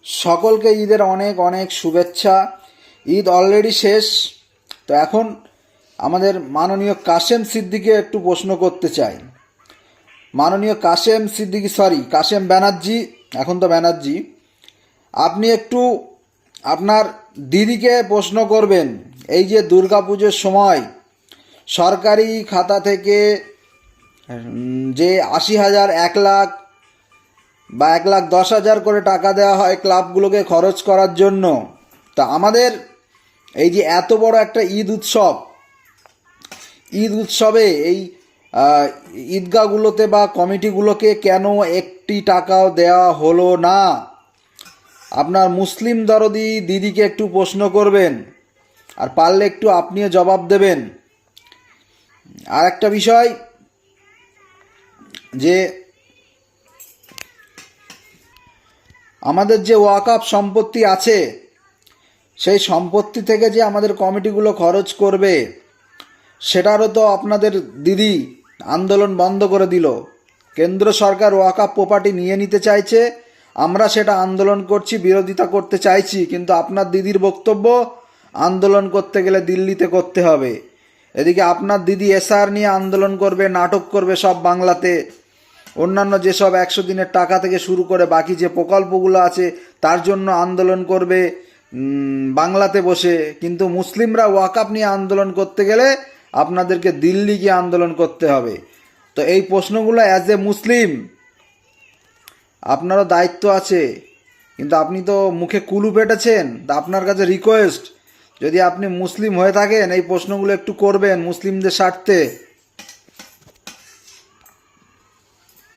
সকলকে ঈদের অনেক অনেক শুভেচ্ছা। ঈদ অলরেডি শেষ। তো এখন আমাদের মাননীয় কাশেম সিদ্দিকে একটু প্রশ্ন করতে চাই। মাননীয় কাশেম সিদ্দিকি, কাশেম ব্যানার্জি, এখন তো ব্যানার্জি, আপনি একটু আপনার দিদিকে প্রশ্ন করবেন। এই যে দুর্গাপুজোর সময় সরকারি খাতা থেকে যে 80,000, 1,00,000 বা 1,10,000 করে টাকা দেওয়া হয় ক্লাবগুলোকে খরচ করার জন্য, তা আমাদের এই যে এত বড় একটা ঈদ উৎসবে এই ঈদগাহগুলোতে বা কমিটিগুলোকে কেন একটি টাকাও দেওয়া হলো না? আপনার মুসলিম দরদি দিদিকে একটু প্রশ্ন করবেন, আর পারলে একটু আপনিও জবাব দেবেন। আর একটা বিষয়, যে আমাদের যে ওয়াকফ সম্পত্তি আছে, সেই সম্পত্তি থেকে যে আমাদের কমিটিগুলো খরচ করবে, সেটারও তো আপনাদের দিদি আন্দোলন বন্ধ করে দিল। কেন্দ্র সরকার ওয়াকফ প্রপার্টি নিয়ে নিতে চাইছে, আমরা সেটা আন্দোলন করছি, বিরোধিতা করতে চাইছি, কিন্তু আপনার দিদির বক্তব্য আন্দোলন করতে গেলে দিল্লিতে করতে হবে। এদিকে আপনার দিদি এসআর নিয়ে আন্দোলন করবে, নাটক করবে সব বাংলাতে, অন্যান্য যেসব 100 দিনের টাকা থেকে শুরু করে বাকি যে প্রকল্পগুলো আছে তার জন্য আন্দোলন করবে বাংলাতে বসে, কিন্তু মুসলিমরা ওয়াকফ নিয়ে আন্দোলন করতে গেলে আপনাদেরকে দিল্লি গিয়ে আন্দোলন করতে হবে। তো এই প্রশ্নগুলো অ্যাজ এ মুসলিম আপনারও দায়িত্ব আছে, কিন্তু আপনি তো মুখে কুলু পেটেছেন। তা আপনার কাছে রিকোয়েস্ট, যদি আপনি মুসলিম হয়ে থাকেন এই প্রশ্নগুলো একটু করবেন মুসলিমদের স্বার্থে।